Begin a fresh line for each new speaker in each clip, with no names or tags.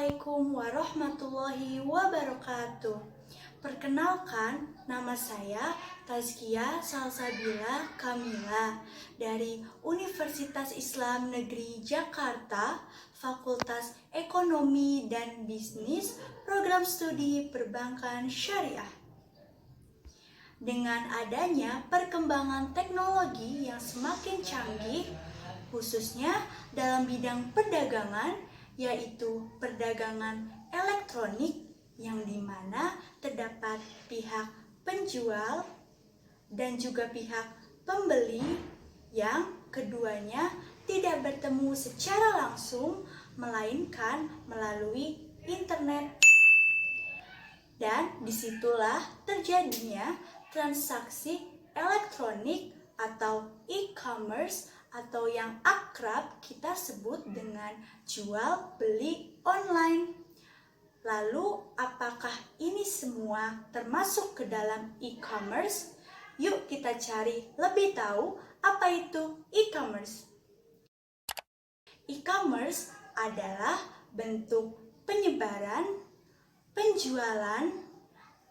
Assalamualaikum warahmatullahi wabarakatuh. Perkenalkan, nama saya Tazkiyah Salsabila Kamila dari Universitas Islam Negeri Jakarta, Fakultas Ekonomi dan Bisnis, Program Studi Perbankan Syariah. Dengan adanya perkembangan teknologi yang semakin canggih, khususnya dalam bidang perdagangan, yaitu perdagangan elektronik, yang dimana terdapat pihak penjual dan juga pihak pembeli, yang keduanya tidak bertemu secara langsung, melainkan melalui internet. Dan disitulah terjadinya transaksi elektronik atau e-commerce, atau yang akrab kita sebut dengan jual beli online. Lalu apakah ini semua termasuk ke dalam e-commerce? Yuk kita cari lebih tahu apa itu e-commerce. E-commerce adalah bentuk penyebaran, penjualan,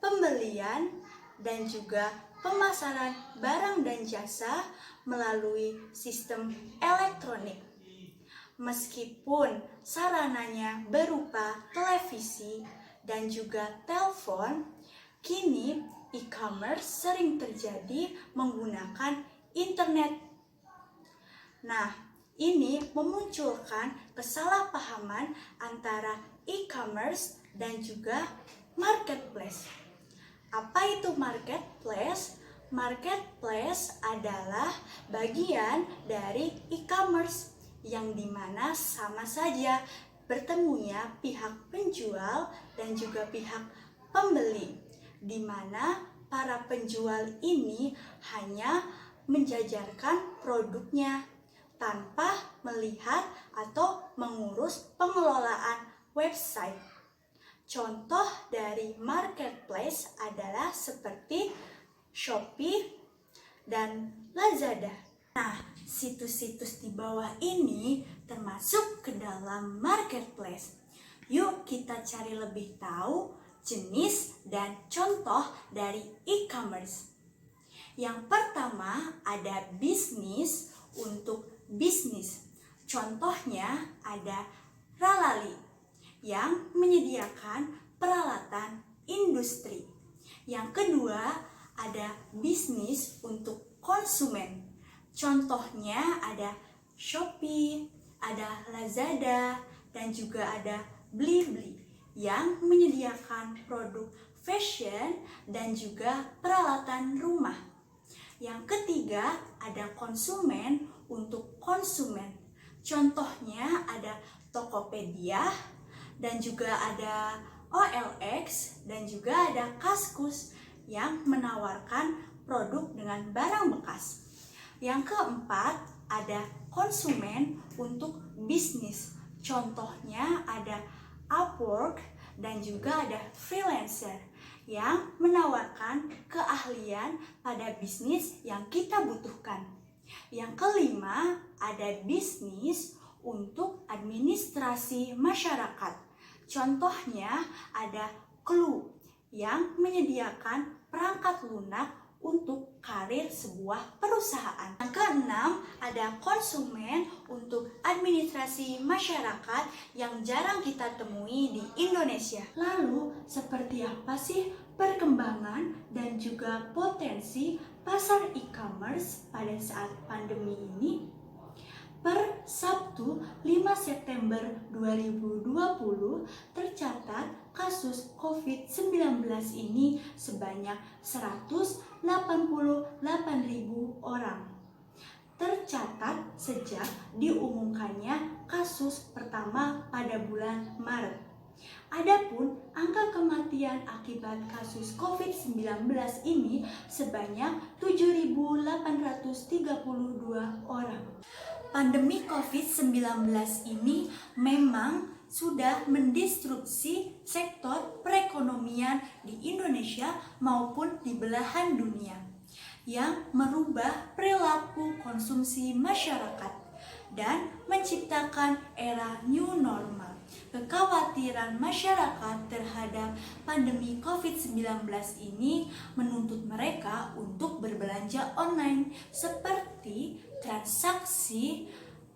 pembelian, dan juga pemasaran barang dan jasa melalui sistem elektronik. Meskipun sarananya berupa televisi dan juga telepon, kini e-commerce sering terjadi menggunakan internet. Nah, ini memunculkan kesalahpahaman antara e-commerce dan juga marketplace. Apa itu marketplace? Marketplace adalah bagian dari e-commerce yang dimana sama saja bertemunya pihak penjual dan juga pihak pembeli, dimana para penjual ini hanya menjajarkan produknya tanpa melihat atau mengurus pengelolaan website. Contoh dari marketplace adalah seperti Shopee dan Lazada. Nah, situs-situs di bawah ini termasuk ke dalam marketplace. Yuk kita cari lebih tahu jenis dan contoh dari e-commerce. Yang pertama ada bisnis untuk bisnis. Contohnya ada Ralali yang menyediakan peralatan industri. Yang kedua ada bisnis untuk konsumen. Contohnya ada Shopee, ada Lazada, dan juga ada Blibli yang menyediakan produk fashion dan juga peralatan rumah. Yang ketiga ada konsumen untuk konsumen. Contohnya ada Tokopedia, dan juga ada OLX, dan juga ada Kaskus yang menawarkan produk dengan barang bekas. Yang keempat ada konsumen untuk bisnis. Contohnya ada Upwork dan juga ada freelancer yang menawarkan keahlian pada bisnis yang kita butuhkan. Yang kelima ada bisnis untuk administrasi masyarakat. Contohnya ada Clue yang menyediakan perangkat lunak untuk karir sebuah perusahaan. Yang keenam ada konsumen untuk administrasi masyarakat yang jarang kita temui di Indonesia. Lalu seperti apa sih perkembangan dan juga potensi pasar e-commerce pada saat pandemi ini? Per Sabtu 5 September 2020 tercatat kasus COVID-19 ini sebanyak 188.000 orang. Tercatat sejak diumumkannya kasus pertama pada bulan Maret. Adapun angka kematian akibat kasus COVID-19 ini sebanyak 7.832 orang. Pandemi COVID-19 ini memang sudah mendistrupsi sektor perekonomian di Indonesia maupun di belahan dunia, yang merubah perilaku konsumsi masyarakat dan menciptakan era new normal. Kekhawatiran masyarakat terhadap pandemi COVID-19 ini menuntut mereka untuk berbelanja online seperti transaksi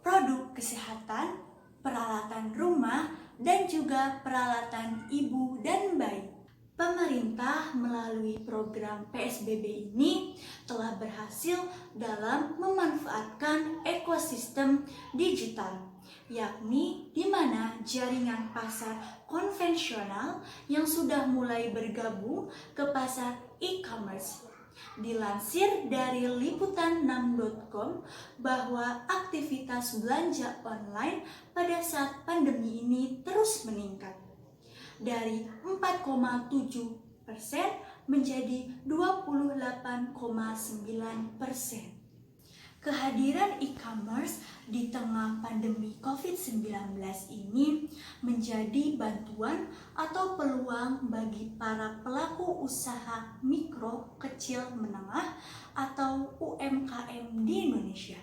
produk kesehatan, peralatan rumah, dan juga peralatan ibu dan bayi. Pemerintah melalui program PSBB ini telah berhasil dalam memanfaatkan ekosistem digital, yakni di mana jaringan pasar konvensional yang sudah mulai bergabung ke pasar e-commerce. Dilansir dari liputan6.com bahwa aktivitas belanja online pada saat pandemi ini terus meningkat dari 4,7% menjadi 28,9%. Kehadiran e-commerce di tengah pandemi COVID-19 ini menjadi bantuan atau peluang bagi para pelaku usaha mikro, kecil, menengah atau UMKM di Indonesia.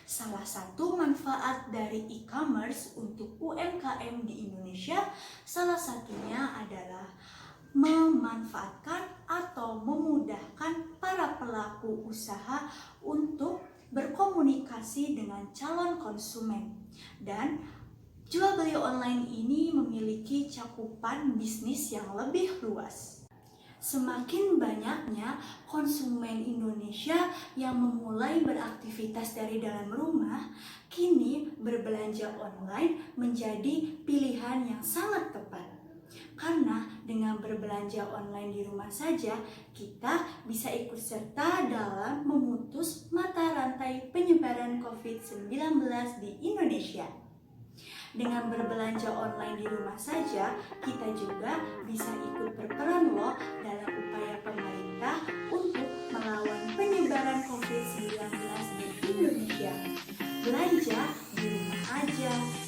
Salah satu manfaat dari e-commerce untuk UMKM di Indonesia salah satunya adalah memanfaatkan atau memudahkan para pelaku usaha untuk berkomunikasi dengan calon konsumen, dan jual beli online ini memiliki cakupan bisnis yang lebih luas. Semakin banyaknya konsumen Indonesia yang memulai beraktivitas dari dalam rumah, kini berbelanja online menjadi pilihan yang sangat tepat. Karena dengan berbelanja online di rumah saja, kita bisa ikut serta dalam memutus mata rantai penyebaran COVID-19 di Indonesia. Dengan berbelanja online di rumah saja, kita juga bisa ikut berperan loh dalam upaya pemerintah untuk melawan penyebaran COVID-19 di Indonesia. Belanja di rumah aja.